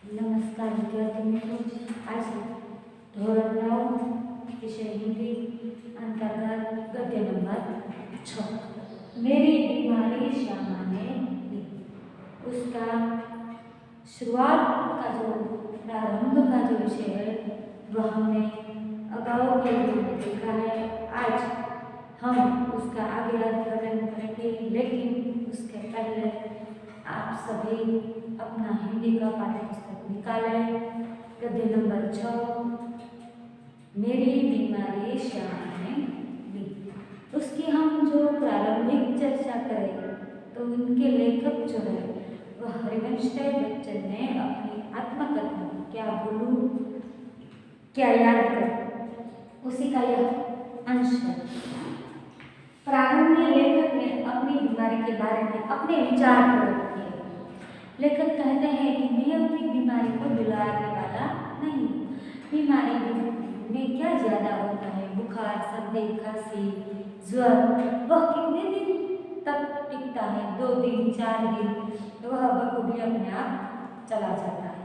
नमस्कार विद्यार्थी मित्रों। आज धोरण 9 विषय हिंदी अंतर्गत गद्य नंबर 6 मेरी बीमारी श्यामा ने दी। उसका शुरुआत का जो प्रारंभ का जो विषय है वह हमने अगाऊ के रूप में देखा है। आज हम उसका आगे अध्ययन करेंगे, लेकिन उसके पहले आप सभी अपना हिंदी का पाठ्य पुस्तक निकालें। गद्य नंबर 6 मेरी बीमारी श्यामा ने दी। उसकी हम जो प्रारंभिक चर्चा करें तो उनके लेखक जो है वह हरिवंश बच्चन ने अपनी आत्मकथा क्या बोलूं क्या याद कर उसी का यह अंश है। प्रारंभ में लेखक ने अपनी बीमारी के बारे में अपने विचार प्रकट किए। लेखक कहते हैं कि मैं अपनी बीमारी को बिगाड़ने वाला नहीं। बीमारी में क्या ज्यादा होता है, बुखार, सर्दी, खांसी, ज्वर, वह कितने दिन तक टिकता है? 2 दिन 4 दिन, वह बखूबी अपने आप चला जाता है।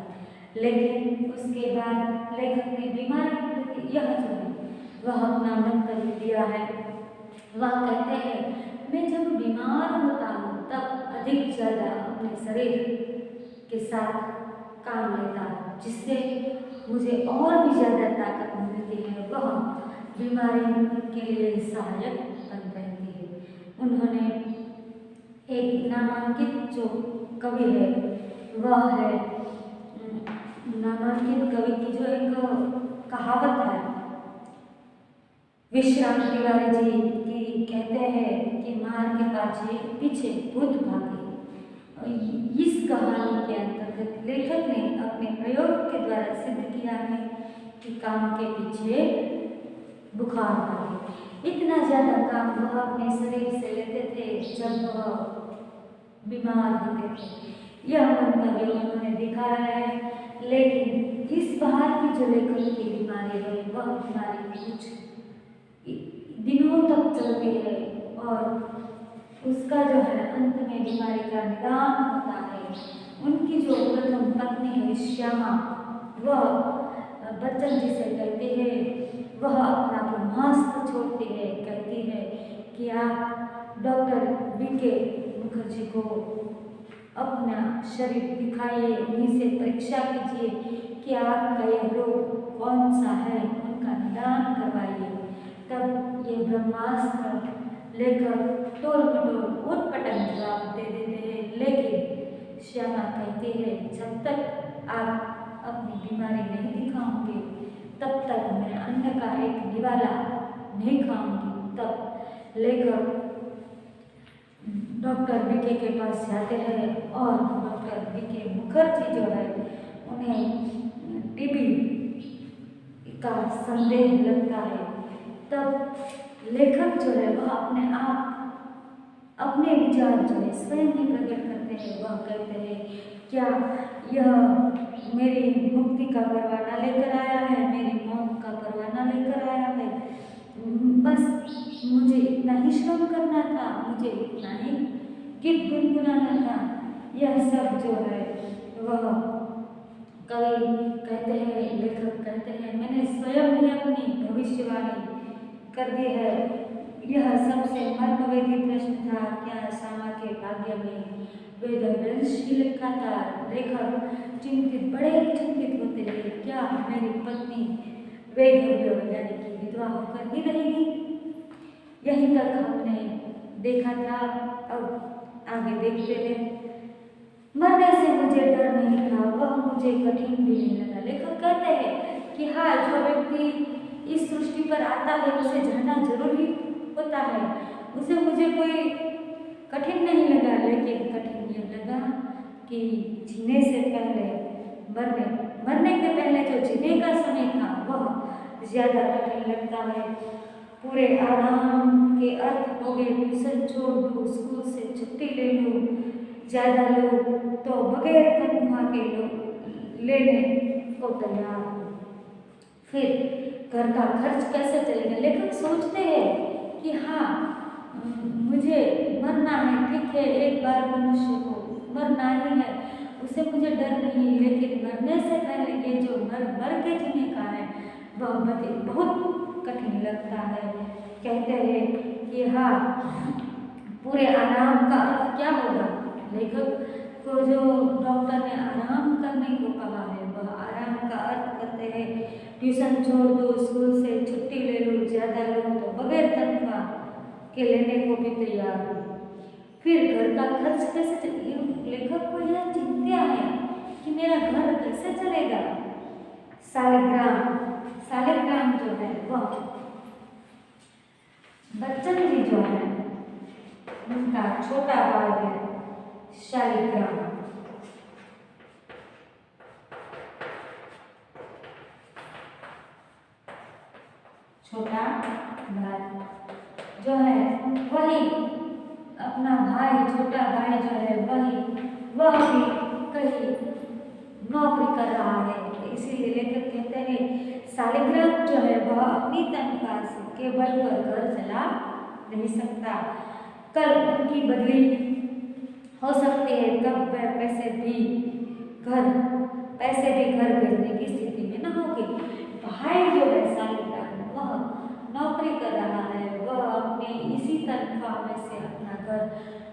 लेकिन उसके बाद लेखक ने बीमारी के प्रति यह जो है वह अपना मंतव्य दिया है। वह कहते हैं मैं जब बीमार होता हूँ तब अधिक ज़्यादा अपने शरीर के साथ काम लेता हूँ, जिससे मुझे और भी ज़्यादा ताकत मिलती है। वह बीमारी के लिए सहायक बन रहती है। उन्होंने एक नामांकित जो कवि है वह है नामांकित कवि की जो एक कहावत है विश्राम तिवारी जी की, कहते हैं कि मार के पीछे भूत भागे। इस कहानी के अंतर्गत लेखक ने अपने प्रयोग के द्वारा सिद्ध किया है कि काम के पीछे बुखार भागे। इतना ज़्यादा काम वह अपने शरीर से लेते थे जब वह बीमार होते थे। यह मंतव्य उन्होंने दिखाया है। लेकिन इस बाहर की जो लेखक की बीमारी है वह बीमारी कुछ दिनों तक चलती है और उसका जो है अंत में बीमारी का निदान होता है। उनकी जो प्रथम पत्नी है श्यामा, वह बच्चन जी से कहती है, वह अपना ब्रह्मास्त्र छोड़ती है, कहती है कि आप डॉक्टर बीके मुखर्जी को अपना शरीर दिखाइए, उन्हीं से परीक्षा कीजिए कि आपका यह रोग कौन सा है, उनका निदान करवाइए। तब ये ब्रह्मास्त्र लेकर टोल मटोल उटपटंग जवाब दे देते हैं। लेकिन श्यामा कहती है जब तक आप अपनी बीमारी नहीं दिखाओगे तब तक मैं अन्न का एक निवाला नहीं खाऊंगी। तब लेकर डॉक्टर बीके के पास जाते हैं और डॉक्टर बीके मुखर्जी जो है उन्हें टीबी का संदेह लगता है। तब लेखक जो है वह अपने विचार जो है स्वयं ही प्रकट करते हैं। वह कहते हैं क्या यह मेरी मुक्ति का परवाना लेकर आया है, मेरी मौत का परवाना लेकर आया है? बस मुझे इतना ही श्रम करना था, मुझे इतना ही गीत गुनगुनाना था। यह सब जो है वह कवि कहते हैं, लेखक कहते हैं मैंने स्वयं ही अपनी भविष्यवाणी कर दी है। यह सबसे मर्मवेदी प्रश्न था, क्या श्यामा के भाग्य में वेदवंश ही लिखा था? लेखक बड़े चिंतित होते हैं, क्या मेरी पत्नी वेदव्य यानी कि विधवा होकर ही रहेगी? यहीं तक हमने देखा था। अब आगे देखते हैं। मरने से मुझे डर नहीं था, वह मुझे कठिन भी नहीं लगा। लेखक कहते हैं कि हाँ, जो व्यक्ति इस सृष्टि पर आता है उसे झरना जरूरी होता है, उसे मुझे कोई कठिन नहीं लगा। लेकिन कठिन यह लगा कि जीने से पहले मरने के पहले जो जीने का समय था वह ज़्यादा कठिन लगता है। पूरे आराम के अर्थ हो गए, ट्यूशन छोड़ दूँ, स्कूल से छुट्टी ले लूँ, ज़्यादा लोग तो बगैर तनख्वाह के लोग लेने को तैयार हो। फिर घर का खर्च कैसे चलेगा? लेखक सोचते हैं कि हाँ मुझे मरना है, ठीक है, एक बार मनुष्य को मरना ही है, उससे मुझे डर नहीं, लेकिन मरने से पहले ये जो मर के जीने का है वह बहुत कठिन लगता है। कहते हैं कि हाँ, पूरे आराम का अर्थ क्या होगा। लेखक को जो डॉक्टर ने आराम करने को कहा है वह आराम का अर्थ करते हैं ट्यूशन छोड़ दो, स्कूल से छुट्टी ले लो, ज़्यादा लो तो बगैर तनख्वाह के लेने को भी तैयार हो। फिर घर का खर्च कैसे चलेगा। लेखक को यह चिंता है कि मेरा घर कैसे चलेगा। शालिग्राम जो है वह बच्चन जी जो है उनका छोटा भाई है शालिग्राम। छोटा भाई जो है वही अपना भाई, छोटा भाई जो है वह भी कहीं नौकरी कर रहा है। इसीलिए लेखक कहते हैं शालिग्राम जो है वह अपनी तनख्वाह से केवल पर घर चला नहीं सकता। कल उनकी बदली हो सकती है, तब वह पैसे भी घर भेजने की स्थिति में न होगी। भाई जो है शालिग्राम वह नौकरी कर रहा है, वह अपने इसी तनख्वाह में से अपना घर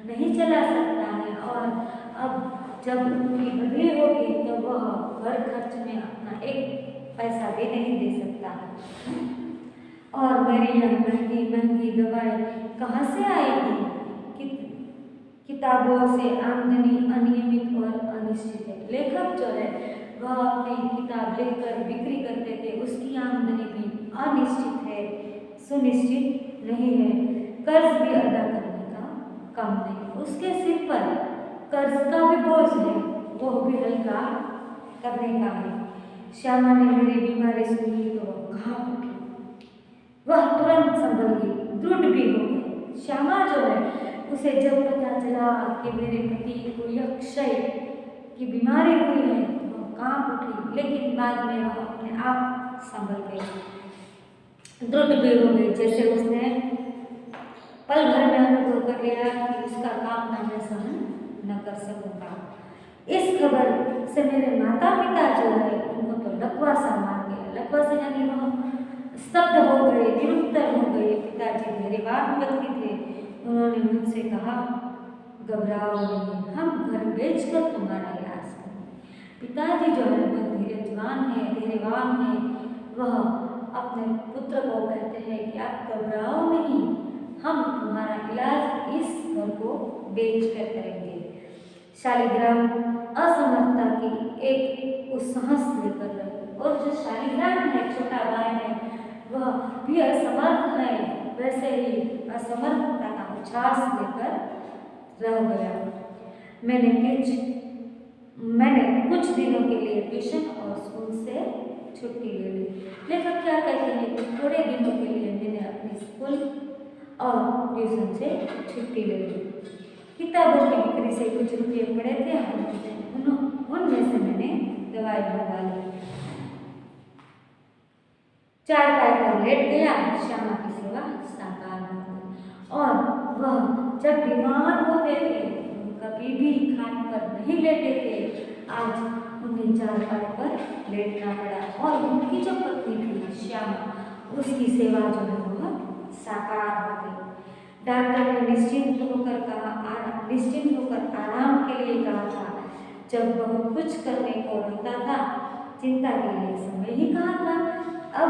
नहीं चला सकता है और अब जब उनकी बदली होगी तो वह घर खर्च में अपना एक पैसा भी नहीं दे सकता। और मेरी यह महंगी दवाई कहाँ से आएगी। किताबों से आमदनी अनियमित और अनिश्चित है। लेखक जो है वह अपनी किताब लिखकर बिक्री करते थे, उसकी आमदनी भी अनिश्चित है, सुनिश्चित नहीं है। कर्ज भी अदा करने का काम नहीं, उसके सिर पर कर्ज का भी बोझ है, वो भी हल्का करने का है। श्यामा ने मेरी बीमारी सुनी तो वह घाम उठी, वह तुरंत संभल गई, दृढ़ भी हो गई। श्यामा जो है उसे जब पता चला कि मेरे पति को यह क्षय की बीमारी हुई है तो वह कांप उठी, लेकिन बाद में वह अपने आप संभल गई, दृढ़ भी हो गई। जैसे उसने पल भर में अनुभव कर लिया कि उसका काम ना मैं सहन न कर सकूंगा। इस खबर से मेरे माता पिता जो है उनको तो लकवा सा मार गया। लकवा से यानी वह स्तब्ध हो गए, निरुत्तर हो गए। पिताजी धैर्यवान व्यक्ति थे, उन्होंने मुझसे कहा घबराओ नहीं, हम घर बेचकर तुम्हारा इलाज करेंगे। पिताजी जो है वह धैर्यवान है, वह अपने पुत्र को कहते हैं कि आप घबराओ नहीं, हम तुम्हारा इलाज इस घर को बेचकर करेंगे। शालिग्राम असमर्थता की एक साहस लेकर रहे और जो शालिग्राम है छोटा भाई है वह भी असमर्थ है, वैसे ही असमर्थता का उच्छ्वास लेकर रह गया। मैंने कुछ दिनों के लिए ट्यूशन और स्कूल से छुट्टी ले ली। लेखक क्या कहते हैं कि थोड़े दिनों के लिए मैंने अपने स्कूल और ट्यूशन से छुट्टी ले ली। किताबों की बिक्री से कुछ रुपये पड़े थे, उनमें से मैंने दवाई मंगवा ली। चारपाई पर लेट गया, श्यामा की सेवा साकार हो गई। और वह जब बीमार होते थे कभी भी खाट पर नहीं लेटे थे, आज उन्हें चारपाई पर लेटना पड़ा। और उनकी जो पत्नी थी श्यामा, उसकी सेवा जो है वह साकार हो गई। डॉक्टर ने निश्चिंत होकर आराम के लिए कहा था। जब बहुत कुछ करने को रहता था, चिंता के लिए समय ही कहा था। अब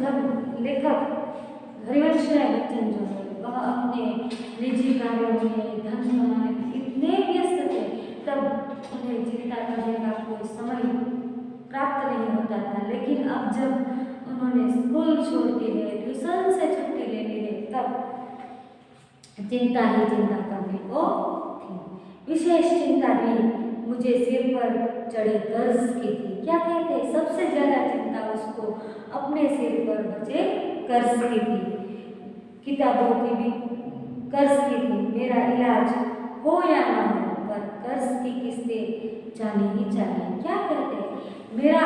जब लेखक हरिवंश राय बच्चन जो है वह अपने निजी कार्यों में, धन कमाने में इतने व्यस्त थे, तब उन्हें चिंता करने का कोई समय प्राप्त नहीं होता था। लेकिन अब जब उन्होंने स्कूल छोड़ दी है, ट्यूशन से छुट्टी ले ली है, तब चिंता ही चिंता करने को थी। विशेष चिंता भी मुझे सिर पर चढ़े कर्ज की थी। क्या कहते हैं, सबसे ज़्यादा चिंता उसको अपने सिर पर बचे कर्ज की थी, किताबों की भी कर्ज की थी। मेरा इलाज हो या ना हो, पर कर्ज की किस्तें जानी ही चाहिए। क्या कहते हैं, मेरा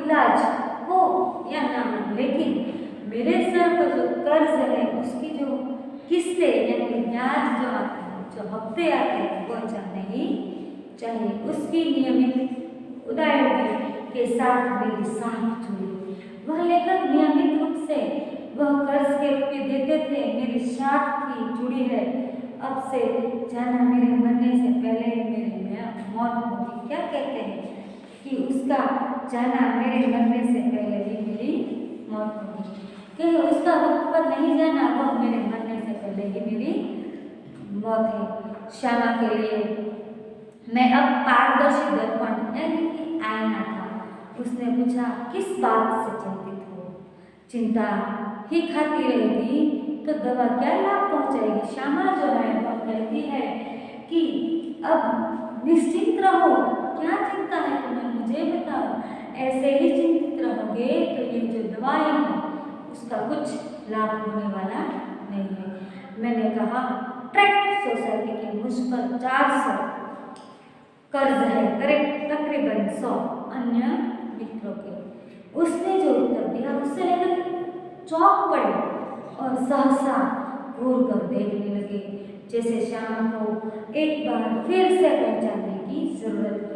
इलाज हो या ना हो, लेकिन मेरे सर पर जो कर्ज है उसकी जो किस्तें यानी ब्याज जो आता है, जो हफ्ते आते हैं, वो जाने ही चाहे उसकी नियमित उदायगी के साथ मेरी साख जुड़ी। वह लेखक नियमित रूप से वह कर्ज के रुपये देते थे, मेरी साख थी जुड़ी है। अब से जाना मेरे मरने से पहले मेरी मौत होगी। क्या कहते हैं कि उसका जाना मेरे मरने से पहले ही मेरी मौत होगी, कि उसका वक्त पर नहीं जाना, वह मेरे मरने से पहले ही मेरी मौत है। श्यामा के लिए मैं अब पारदर्शी दर्पण यानी कि आईना था। उसने पूछा, किस बात से चिंतित हो? चिंता ही खाती रहेगी तो दवा क्या लाभ पहुंचाएगी? श्यामा जो है वह कहती है कि अब निश्चिंत रहो, क्या चिंता है तुम्हें, मुझे बताओ। ऐसे ही चिंतित रहोगे तो ये जो दवाई है उसका कुछ लाभ होने वाला नहीं है। मैंने कहा, ट्रैक्ट सोसाइटी के मुझ पर 400 कर्ज है, तकरीबन 100 अन्य मित्रों के। उसने जो उत्तर दिया उससे लेकर चौंक पड़े और सहसा घूर कर देखने लगे, जैसे श्यामा को एक बार फिर से पहचानने की जरूरत हो।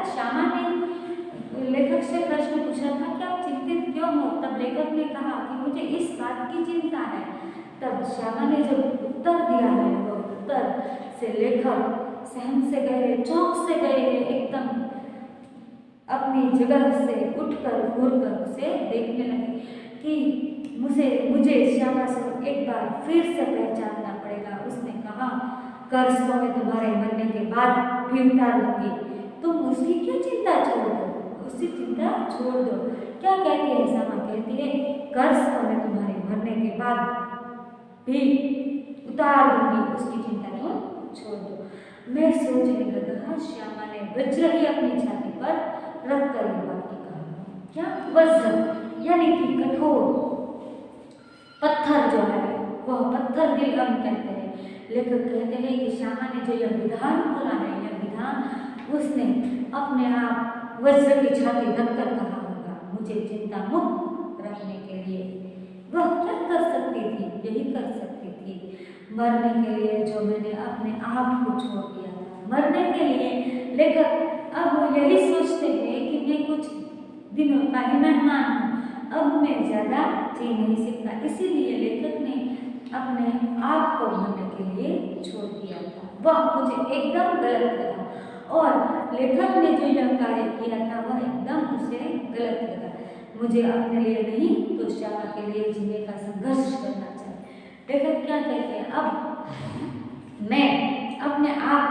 श्यामा ने लेखक से प्रश्न पूछा था कि आप चिंतित क्यों हो? तब लेखक ने कहा कि मुझे इस बात की चिंता है। तब श्यामा ने जो उत्तर दिया है वो उत्तर से लेखक सहम से गए, चौंक से गए, एकदम अपनी जगह से उठकर घूरकर उसे देखने लगे कि मुझे श्यामा से एक बार फिर से पहचानना पड़ेगा। उसने कहा, कर्ज तो मैं तुम्हारे मरने के बाद भी उतार दूंगी, तुम उसकी क्यों चिंता छोड़ दो, उसकी चिंता छोड़ दो। क्या कहती है श्यामा? कहती है, कर्ज तो मैं तुम्हारे मरने के बाद भी उतार दूंगी, उसकी चिंता तुम छोड़ दो। मैं सोचने लगा, श्यामा ने वज्र ही अपनी छाती पर रख कर ये बात कहा। क्या? वज्र यानी कि कठोर पत्थर जो है वह पत्थर दिल हम कहते हैं। लेखक कहते हैं कि श्यामा ने जो यह विधान बोला है, यह विधान उसने अपने आप वज्र की छाती रखकर कहा होगा, मुझे चिंता मुक्त रखने के लिए। वह क्या कर सकती थी? यही कर सकती थी, मरने के लिए जो मैंने अपने आप को छोड़ दिया था। मरने के लिए लेखक अब यही सोचते हैं कि मैं कुछ दिनों का ही मेहमान हूँ, अब मैं ज़्यादा जी नहीं सकता। इसीलिए लेखक ने अपने आप को मरने के लिए छोड़ दिया था। वह मुझे एकदम गलत लगा और लेखक ने जो यह कार्य किया था वह एकदम उसे गलत लगा। मुझे अपने लिए नहीं तो श्यामा के लिए जीने का संघर्ष करना चाहिए। लेखक क्या कहते हैं, अब मैं अपने आप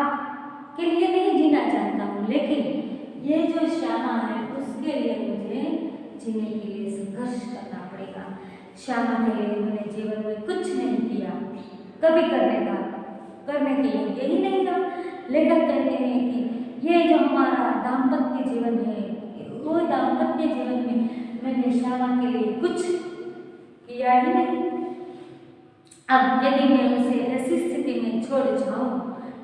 के लिए नहीं जीना चाहता हूँ, लेकिन ये जो श्यामा है उसके लिए मुझे जीने के लिए संघर्ष करना पड़ेगा। श्यामा के लिए मैंने जीवन में कुछ नहीं किया, कभी करने के योग्य ही नहीं था। लेखक कहते हैं कि ये जो हमारा दाम्पत्य जीवन है, वो दाम्पत्य जीवन में मैंने श्यामा के लिए कुछ किया ही नहीं। अब यदि मैं उसे ऐसी स्थिति में छोड़ जाऊं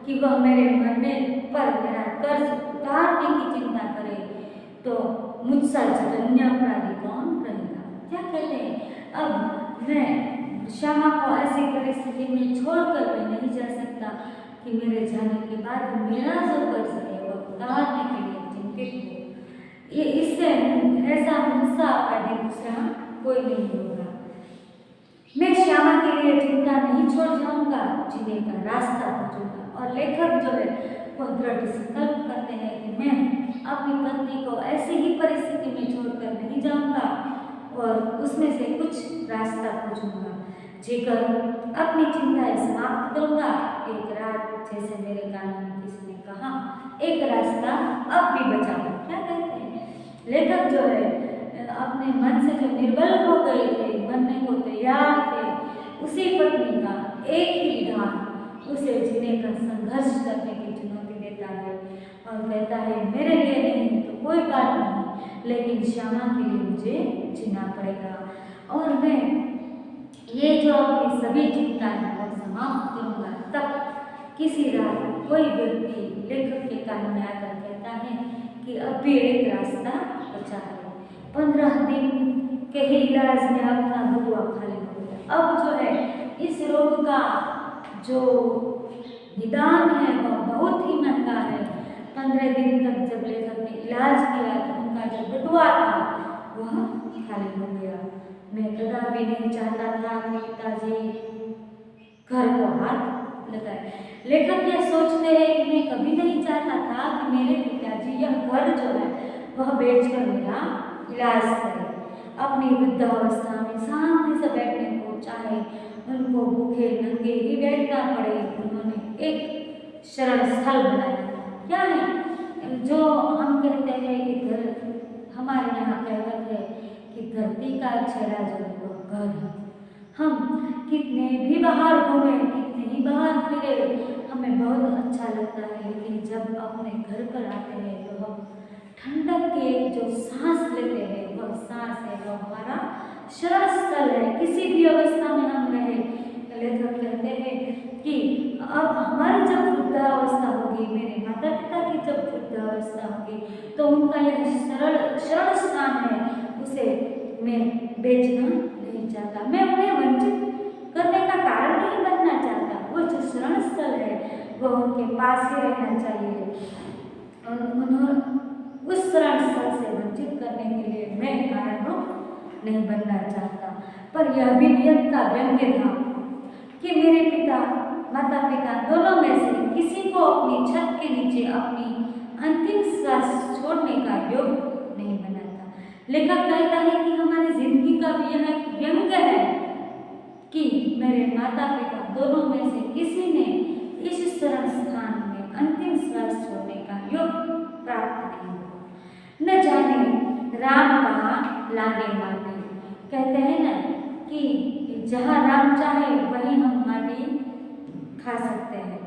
कि वह मेरे मरने पर मेरा कर्ज उतारने की चिंता करे, तो मुझसा जघन्य अपराधी कौन रहेगा? क्या कहते हैं, अब मैं श्यामा को ऐसी परिस्थिति में छोड़कर मैं नहीं जा सकता कि मेरे जाने के बाद मेरा जो कर्ज है वह उतारने के लिए चिंतित हो। ये इससे ऐसा मुझसा अपराधी दूसरा कोई नहीं होगा। मैं श्यामा के लिए चिंता नहीं छोड़ जाऊंगा, जीने का रास्ता खोजूंगा। और लेखक जो है वह दृढ़ संकल्प करते हैं कि मैं अपनी पत्नी को ऐसी ही परिस्थिति में छोड़कर नहीं जाऊंगा और उसमें से कुछ रास्ता खोजूंगा, जीकर अपनी चिंताएं समाप्त करूंगा। एक रात, जैसे मेरे कान में किसी ने कहा, एक रास्ता अब भी बचा है। क्या कहते हैं, लेखक जो है अपने मन से जो निर्बल हो गए थे, बनने को तैयार थे, उसी पत्नी का एक ही विधान उसे जीने का संघर्ष करने की चुनौती देता है और कहता है, मेरे लिए नहीं तो कोई बात नहीं, लेकिन श्यामा के लिए मुझे जीना पड़ेगा और मैं ये जो अपनी सभी चिंताएं वो समाप्त करूँगा। तब किसी रात कोई व्यक्ति लेखक के कान में आकर कहता है कि अब भी एक रास्ता बचा है। 15 दिन के ही इलाज में अपना बटुआ खाली हो गया। अब जो है इस रोग का जो निदान है वह बहुत ही महंगा है। 15 दिन तक जब लेखक ने इलाज किया तो उनका जो बटुआ था वह खाली हो गया। मैं कदापि नहीं चाहता था कि पिताजी घर को हाथ लगाए। लेखक यह सोचते हैं कि मैं कभी नहीं चाहता था कि मेरे पिताजी यह घर जो है वह बेचकर मेरा इलाज करें। अपनी वृद्धावस्था में शांति से बैठने को चाहे उनको भूखे नंगे ही बैठना पड़े, उन्होंने एक शरण स्थल बनाया। क्या है जो हम कहते हैं कि घर, हमारे यहाँ कहावत है कि धरती का चेहरा जो है वो घर है। हम कितने भी बाहर घूमे, कितने ही बाहर फिरे, हमें बहुत अच्छा लगता है, लेकिन जब अपने घर पर आते हैं तो हम ठंडक के जो सांस लेते हैं वह सांस है वो हमारा शरण स्थल है। किसी भी अवस्था में हम रहे, लेखक कहते हैं कि अब हमारी जब वृद्धावस्था होगी, मेरे माता पिता की जब वृद्धावस्था होगी, तो उनका यह शरण स्थान है, उसे मैं बेचना नहीं चाहता। मैं उन्हें वंचित करने का कारण नहीं बनना चाहता। वो जो शरण स्थल है वो उनके पास ही रहना चाहिए। उन्होंने उस शरण स्थल से वंचित करने के लिए मैं कारणरूप नहीं बनना चाहता। पर यह भी नियत का व्यंग्य था कि मेरे पिता माता पिता दोनों में से किसी को अपनी छत के नीचे अपनी अंतिम श्वास छोड़ने का योग नहीं बना था। लेखक कहता है कि हमारी जिंदगी का भी यह एक व्यंग्य है कि मेरे माता पिता दोनों में से किसी ने इस शरण स्थान में अंतिम श्वास छोड़ने का योग प्राप्त नहीं हुआ। न जाने राम कहाँ लागे माटी। कहते हैं ना कि जहाँ राम चाहे वहीं हम माटी खा सकते हैं,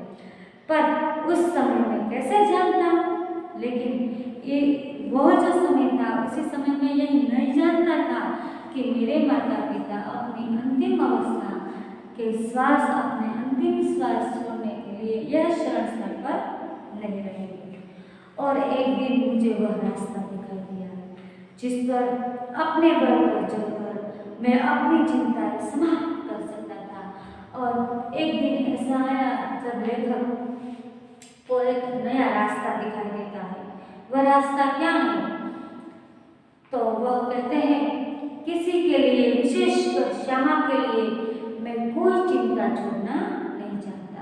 पर उस समय में कैसे जानता। लेकिन ये वह जो समय था, उसी समय में यही नहीं जानता था कि मेरे माता पिता अपनी अंतिम अवस्था के श्वास, अपने अंतिम श्वास छोड़ने के लिए यह शरण स्थल पर नहीं रहेंगे। और एक दिन मुझे वह रास्ता दिखाई दिया जिस पर अपने बल पर चलकर मैं अपनी चिंताएं समाप्त कर सकता था। और एक दिन ऐसा आया जब लेखक को एक नया रास्ता दिखाई देता है। वह रास्ता क्या है? तो वह कहते हैं, किसी के लिए, विशेषकर श्यामा के लिए मैं कोई चिंता छोड़ना नहीं चाहता।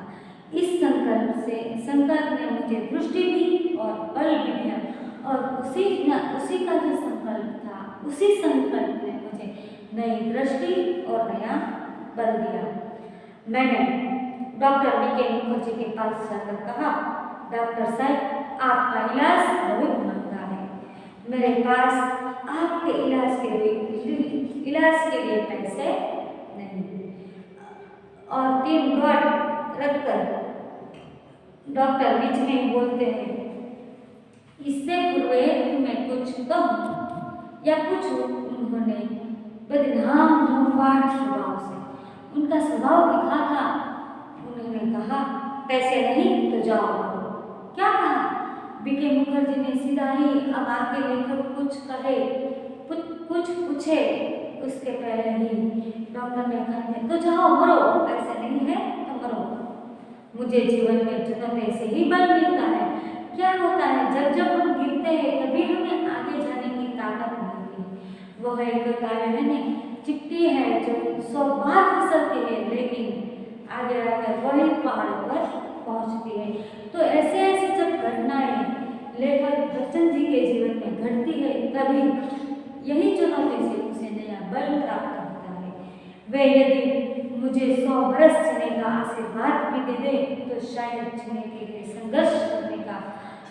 इस संकल्प ने मुझे दृष्टि दी और बल भी दिया, और उसी का जो संकल्प था, उसी संकल्प ने मुझे नई दृष्टि और नया बल दिया। मैंने डॉक्टर बीके मुखर्जी के पास जाकर कहा, डॉक्टर साहब, आपका इलाज बहुत महंगा है, मेरे पास आपके इलाज के लिए पैसे नहीं। और 3 डॉट रखकर डॉक्टर बीच में बोलते हैं, इससे पूर्व मैं कुछ कहूँ या पूछूं। उन्होंने बदनाम धूमपान स्वभाव से, उनका स्वभाव दिखा था। उन्होंने कहा, पैसे नहीं तो जाओ। क्या कहा? बीके मुखर्जी ने सीधा ही, अब आके लेखक कुछ कहे, कुछ पूछे उसके पहले ही डॉक्टर ने कहा, तो जाओ मरो, पैसे नहीं है तो मरो। मुझे जीवन में जुनून से ही बल मिलता है। क्या होता है, जब जब हम गिरते हैं तभी हमें आगे जाने की ताकत मिलती है। वह एक काव्य है नहीं, चिट्ठी है जो 100 बार फिसलती है, लेकिन आगे आकर वही पहाड़ पर पहुंचती है। तो ऐसे ऐसे जब घटनाएं लेखक बच्चन जी के जीवन में घटती है, तभी यही चुनौती से उसे नया बल प्राप्त होता है। वे यदि मुझे 100 बरस जीने का आशीर्वाद भी दे दे, तो शायद जीने के लिए संघर्ष करने का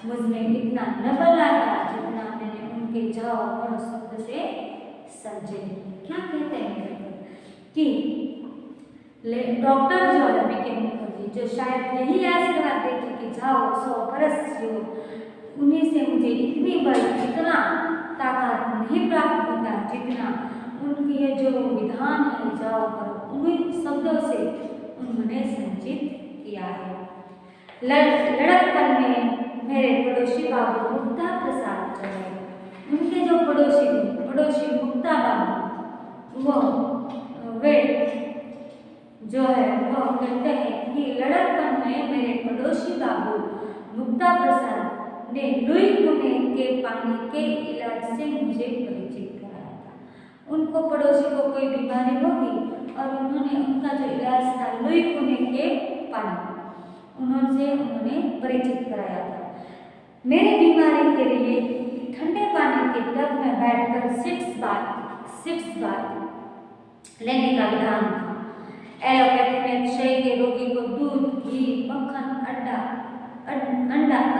मुझ में इतना न बल आता जितना मैंने उनके जाओ और शब्द से समझे। क्या कहते हैं कि डॉक्टर जो है बीके मुखर्जी, जो शायद यही आशीर्वाद देते कि जाओ 100 बरस जियो, उन्हीं से मुझे इतनी बल, इतना ताकत नहीं प्राप्त होता जितना उनकी ये जो विधान है, जाओ करो, उन्हीं शब्दों से उन्होंने संचित किया है। लड़कपन में मेरे पड़ोसी बाबू मुक्ता प्रसाद जो है, उनके जो पड़ोसी मुक्ता बाबू, वे जो है वो कहते हैं कि लड़कपन में मेरे पड़ोसी बाबू मुक्ता प्रसाद ने लुई कुने के पानी के इलाज से मुझे परिचित कराया था। उनको पड़ोसी को कोई बीमारी होगी और उन्होंने उनका जो इलाज था लुई कुने के पानी उन्होंने परिचित कराया था। मेरी बीमारी के लिए ठंडे पानी के टब में बैठकर 6 बार लेने का विधान था। एलोपैथी में क्षय के रोगी को दूध, घी, मक्खन, अंडा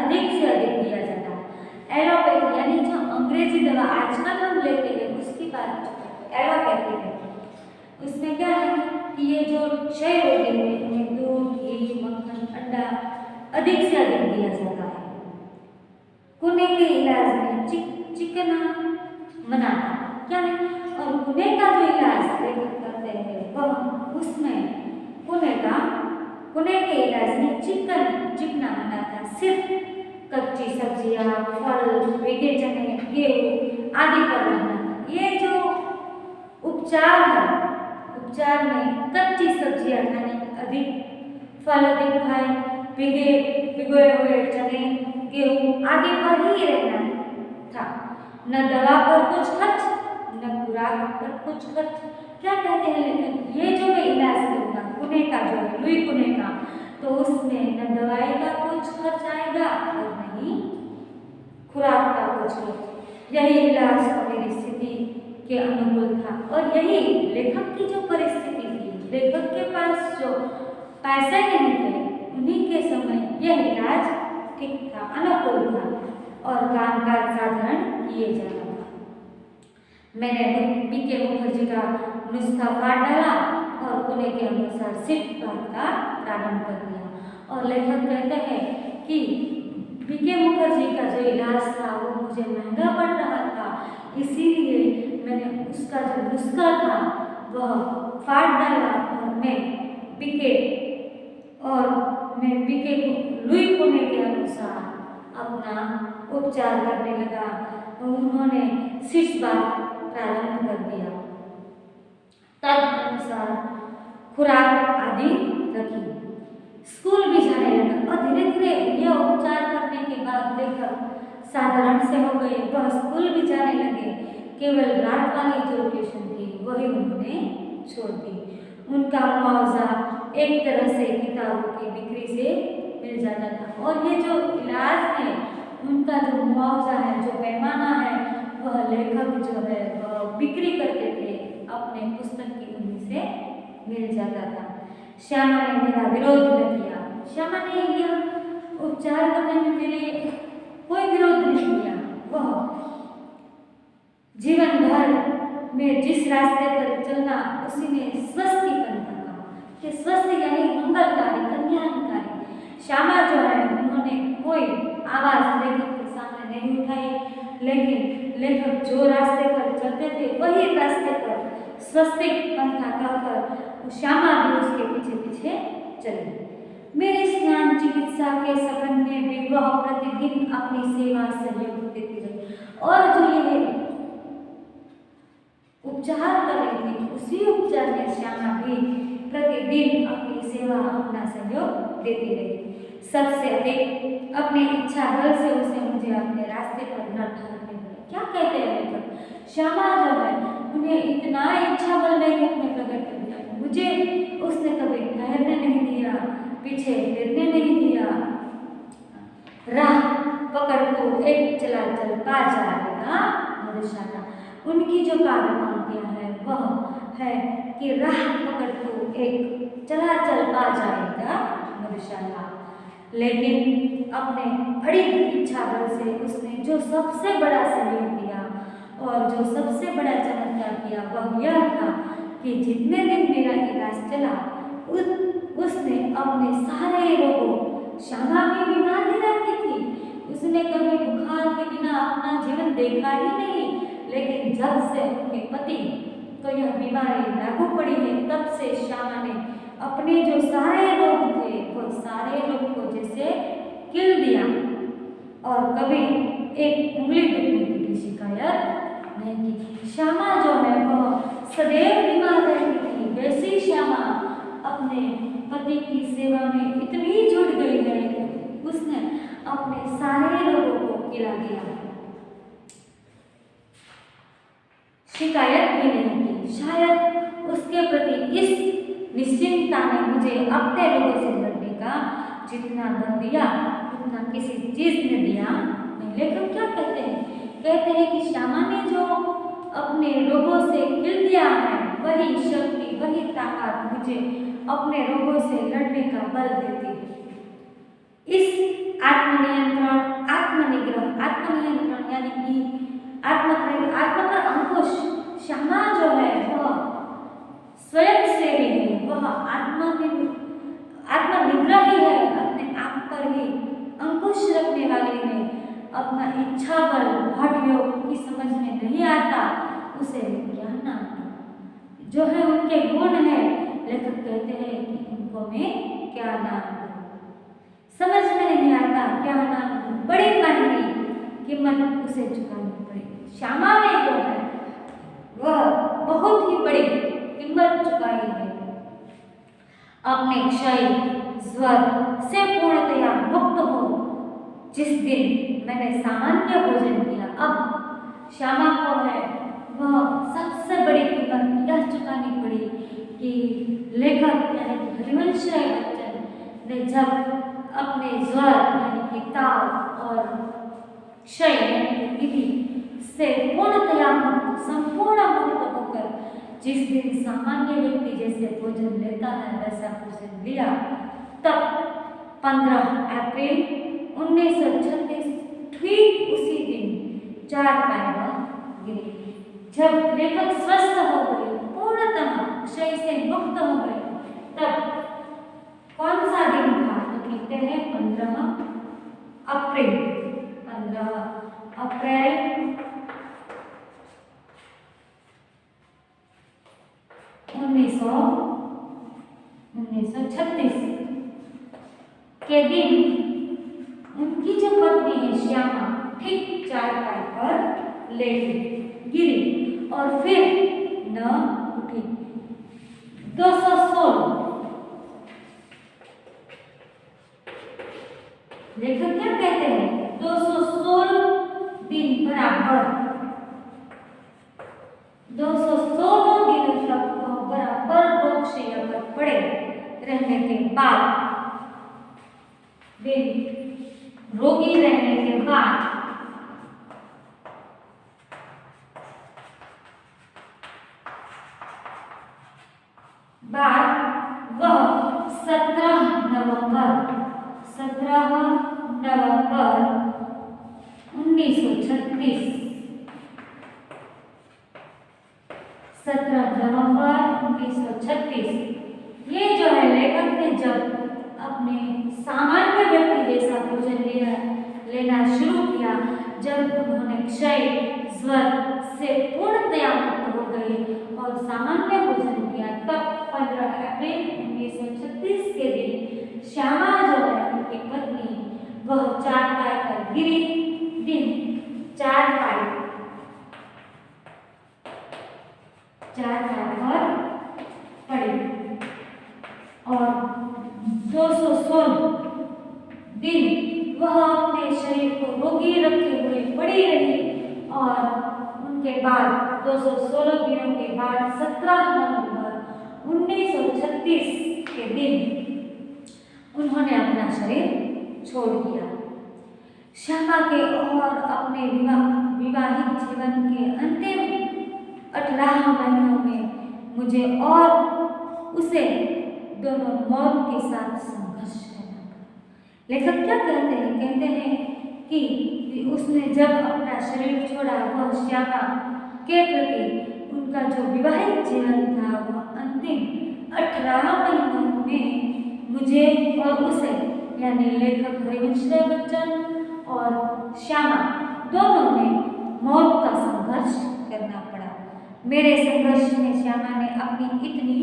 अधिक से अधिक दिया जाता है। एलोपैथी यानी जो अंग्रेजी दवा आजकल हम लेते हैं उसकी बात एलोपैथी है। उसमें क्या है कि ये जो क्षय रोगी है उन्हें दूध, घी, मक्खन, अंडा अधिक से अधिक दिया जाता है। कुने के इलाज में चिकना मना क्या है और कुने का जो इलाज लेखक करते हैं वह उसमें कुने के इलाज में चिकना मना था। सिर्फ कच्ची सब्जियां, फल, भीगे चने, गेहूं आदि पर रहना था। ये जो उपचार है, उपचार में कच्ची सब्जियां खाने अधिक, फल अधिक खाए, भिगोए हुए चने, गेहूं आदि पर ही रहना था। न दवा पर कुछ खर्च, न खुराक पर कुछ खर्च। क्या कहते हैं लेकिन ये जो मैं इलाज करूँगा कुने का जो है लुई कुने का, तो उसमें न दवाई का कुछ खर्च आएगा और नहीं खुराक का कुछ खर्च। यही इलाज तो मेरी स्थिति के अनुकूल था और यही लेखक की जो परिस्थिति थी, लेखक के पास जो पैसे नहीं थे, उन्हीं के समय यह इलाज ठीक था, अनुकूल था और कामकाज साधारण किए जाता था। मैंने बीके मुखर्जी का नुस्खा काट डाला और कुने के अनुसार सिर्फ बात का प्रारंभ कर दिया। और लेखक कहते हैं कि बीके मुखर्जी का जो इलाज था वो मुझे महंगा पड़ रहा था, इसीलिए मैंने उसका जो नुस्खा था वह फाड़ डाला और मैं बीके लुई कुने के अनुसार अपना उपचार करने लगा। उन्होंने 6 बार प्रारंभ कर दिया, तदनुसार खुराक आदि रखी, स्कूल भी जाने लगा और धीरे धीरे यह उपचार करने के बाद लेखक साधारण से हो गए। वह स्कूल भी जाने लगे, केवल रात वाली जो ट्यूशन थी वही उन्होंने छोड़ दी। उनका मुआवजा एक तरह से किताबों की बिक्री से मिल जाता था और ये जो इलाज है उनका जो मुआवजा है, जो पैमाना है, वह लेखक जो है वह बिक्री करते थे, अपने पुस्तक की उन्हीं से मिल जाता था। श्यामा ने मेरा विरोध न किया। श्यामा ने यह उपचार करने में मेरे कोई विरोध नहीं किया। वह जीवन भर में जिस रास्ते पर चलना उसी ने स्वस्थ पंथा कहा कि स्वस्थ यानी मंगलकारी, कल्याणकारी। श्यामा जो है उन्होंने कोई आवाज लेखक के सामने नहीं उठाई, लेकिन लेखक जो रास्ते पर चलते थे वही रास्ते पर स्वस्तिक पंथा कहकर श्यामा भी उसके पीछे पीछे चली। मेरी स्नान चिकित्सा के सफन में भी वह प्रतिदिन अपनी सेवा सहयोग देती रही और जो ये उपचार कर रही थी उसी उपचार में श्यामा भी प्रतिदिन अपनी सेवा, अपना सहयोग देती रही। सबसे अधिक अपने इच्छा बल से उसे मुझे अपने रास्ते पर न ठहरने दिया। क्या कहते हैं लेखक? श्यामा जो है उन्हें इतना इच्छा बल लेखक ने प्रकट कर दिया, मुझे उसने कभी ठहरने नहीं दिया, पीछे फिरने नहीं दिया। राह पकड़ को एक चला चल पा जाएगा मधुशाला। उनकी जो काव्य पंक्तियां है वह है कि राह पकड़ को एक चला चल पा जाएगा मधुशाला। लेकिन अपने अड़िग इच्छा बल से उसने जो सबसे बड़ा सहयोग दिया और जो सबसे बड़ा चमत्कार किया वह यह था कि जितने दिन मेरा इलाज चला उसने अपने सारे रोगों, श्यामा भी बीमार ही रहती थी, उसने कभी बुखार के बिना अपना जीवन देखा ही नहीं, लेकिन जब से उनके पति को यह बीमारी लागू पड़ी है तब से श्यामा ने अपने जो सारे रोग थे वो सारे रोग को जैसे किल दिया और कभी एक उंगली दुखने की भी शिकायत नहीं की। श्यामा जो है वह सदैव बीमार रहती थी, वैसी श्यामा अपने पति की सेवा में इतनी जुट गई है कि उसने अपने सारे रोगों को गिरा दिया, शिकायत भी नहीं की। शायद उसके प्रति इस निश्चिंतता ने मुझे अपने लोगों से लड़ने का जितना बल दिया उतना किसी चीज ने दिया नहीं। लेकिन क्या कहते हैं? कहते हैं कि श्यामा ने जो अपने रोगों से खिल दिया है, वही शक्ति, वही ताकत मुझे अपने रोगों से लड़ने का बल देती है। इस आत्मनियंत्रण, आत्मनिग्रह, आत्मनियंत्रण यानी कि आत्मा का अंकुश श्यामा जो है वह स्वयं से भी है, वह आत्मनिग्रही है, अपने आप पर ही अंकुश रखने वाली है। अपना इच्छा बल हठ योग की समझ में नहीं आता, उसे क्या नाम जो है उनके गुण है, लेखक कहते हैं कि इनको मैं क्या नाम दूं, समझ में नहीं आता क्या नाम दूं। बड़ी महंगी कीमत उसे चुकानी पड़ी। श्यामा ने जो है वह बहुत ही बड़ी कीमत चुकाई है। अपने क्षय स्वर से पूर्णतया मुक्त हो जिस दिन मैंने सामान्य भोजन किया, अब श्यामा को है वह सबसे बड़ी कीमत यह चुकानी पड़ी कि लेखक यानी कि हरिवंश राय बच्चन ने जब अपने ज्वर यानी कि ताव और क्षय यानी कि विधि से पूर्णतया मुक्त, संपूर्ण मुक्त होकर जिस दिन सामान्य व्यक्ति जैसे भोजन लेता है वैसा भोजन लिया, तब 15 अप्रैल 1936 ठीक उसी दिन 4 पैर गिरे। जब लेखक स्वस्थ हो गए, पूर्णतः क्षय से मुक्त हो गए, तब कौन सा दिन था? तो कहते हैं 15 अप्रैल 1936 के दिन उनकी जो पत्नी है श्यामा ठीक 4 पैर पर लेट गिरी और फिर न उठी। 216 लेखक क्या कहते हैं? 216 दिन बराबर 216 दिनों तक बराबर रोगशैया पर पड़े रहने के बाद, रोगी रहने के बाद वह 17 नवंबर 1936 17 नवंबर 1936 ये जो है लेखक ने जब अपने सामान्य व्यक्ति जैसा भोजन लेना शुरू किया, जब उन्होंने क्षय स्वर से पूर्णतया मुक्त हो गए और सामान्य भोजन किया, तब 15 अप्रैल 1936 के दिन श्यामा जो है उनकी पत्नी वह 4 पैर पर गिरी। दिन 4 पैर पर पड़ी और 216 दिन वह अपने शरीर को रोगी रखे हुए पड़ी रही और उनके बाद 216 दिनों के बाद 17 नवंबर 1936 के दिन उन्होंने अपना शरीर छोड़ दिया। श्यामा के और अपने विवाहित जीवन के अंतिम 18 महीनों में मुझे और उसे दोनों मौत के साथ संघर्ष करना पड़ा। लेखक क्या कहते हैं? कहते हैं कि उसने जब अपना शरीर छोड़ा, वह श्यामा के प्रति उनका जो विवाहित जीवन था वह अंतिम 18 महीनों में मुझे और उसे यानी लेखक हरिवंश राय बच्चन और श्यामा दोनों ने मौत का संघर्ष करना पड़ा। मेरे संघर्ष में श्यामा ने अपनी इतनी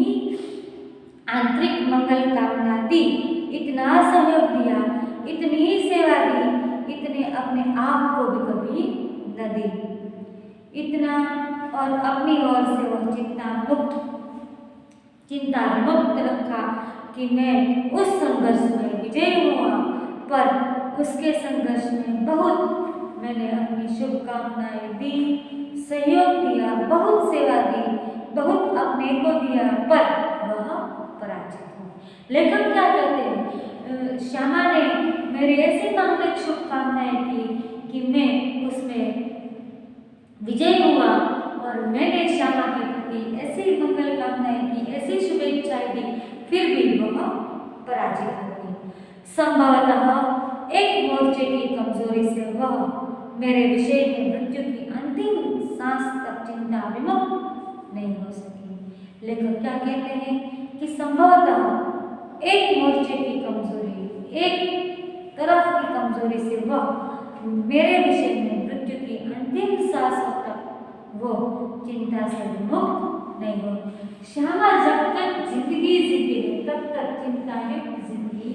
आंतरिक मंगल कामना दी, इतना सहयोग दिया, इतनी सेवा दी, इतने अपने आप को भी कभी न दी, इतना और अपनी ओर से वह चिंता विमुक्त रखा कि मैं उस संघर्ष में विजयी हुआ, पर उसके संघर्ष में बहुत मैंने अपनी शुभकामनाएं दी, सहयोग दिया, बहुत सेवा दी, बहुत अपने को दिया, पर वह पराजित हो। लेखक क्या कहते हैं, श्यामा ने मेरी ऐसी मांगलिक शुभकामनाएं की कि मैं उसमें विजय हुआ और मैंने श्यामा के प्रति ऐसी मंगल कामनाएं की, ऐसी शुभेच्छाएं दी, फिर भी वह पराजित हो गई। संभवतः एक मोर्चे की कमजोरी से वह मेरे विषय में मृत्यु की अंतिम सांस तक चिंता विमुक्त नहीं हो सकी। लेखक क्या कहते हैं कि संभवतः एक मोर्चे की कमजोरी, एक तरफ की कमजोरी से वह मेरे विषय में मृत्यु की अंतिम सांस तक वो चिंता से मुक्त नहीं हो। श्यामा जब तक जिंदगी जीती है तब तक चिंता युक्त जिंदगी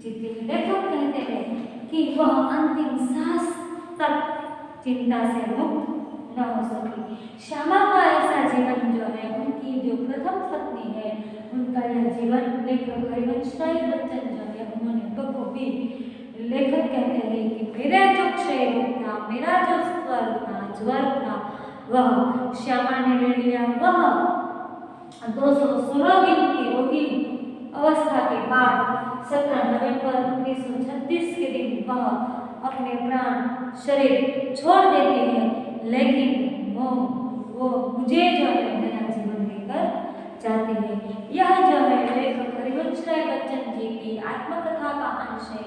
जीती है। लेखक कहते हैं कि वह अंतिम सांस तक चिंता से मुक्त न हो सकी। श्यामा का ऐसा जीवन जो है, उनकी जो प्रथम पत्नी है, उनका यह जीवन लेखक हरिवंश राय बच्चन जो है उन्होंने बखूबी, लेखक कहते हैं कि मेरा जो क्षय रोग था, मेरा जो स्वर था, ज्वर था, वह श्यामा ने ले लिया। वह 216 दिन की रोगी अवस्था के बाद 17 नवंबर 1936 के दिन वह अपने प्राण शरीर छोड़ देते हैं, लेकिन वो मुझे जो है नया जीवन देकर जाते हैं। यह जो है लेखक हरिवंश राय बच्चन जी की आत्मकथा का अंश है।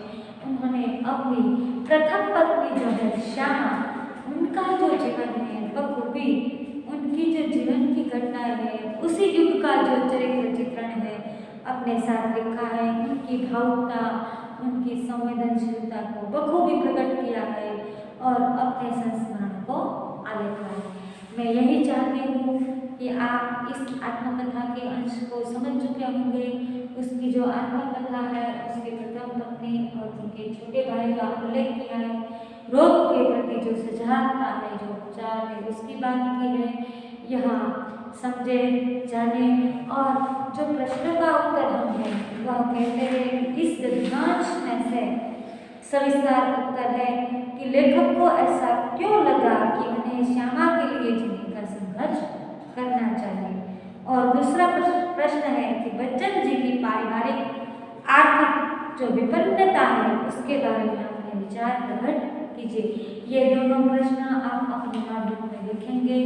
उन्होंने अपनी प्रथम पत्नी जो है श्यामा, उनका जो जीवन है बखूबी, उनकी जो जीवन की घटनाएं है, उसी युग का जो चरित्र चित्रण है अपने साथ लिखा है। उनकी भावुकता, उनकी संवेदनशीलता को बखूबी प्रकट किया है और अपने संस्मरण को आलेखा है। मैं यही चाहती हूँ कि आप इस आत्मकथा के अंश को समझ चुके होंगे। उसकी जो आत्मकथा है, उसकी प्रथम पत्नी और उनके छोटे भाई का उल्लेख किया है, रोग के प्रति जो सजागता है, जो उपचार है, उसकी बात की है। यहाँ समझे जाने और जो प्रश्न का उत्तर हम हैं वह कहते हैं कि इस गद्यांश में से सविस्तार उत्तर है कि लेखक को ऐसा क्यों लगा कि उन्हें श्यामा के लिए जीने का संघर्ष करना चाहिए। और दूसरा प्रश्न है कि बच्चन जी की पारिवारिक आर्थिक जो विपन्नता है उसके बारे में अपने विचार प्रकट कीजिए। ये दोनों प्रश्न आप अपने नोटबुक में लिखेंगे,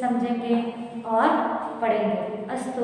समझेंगे और पढ़ेंगे। अस्तु।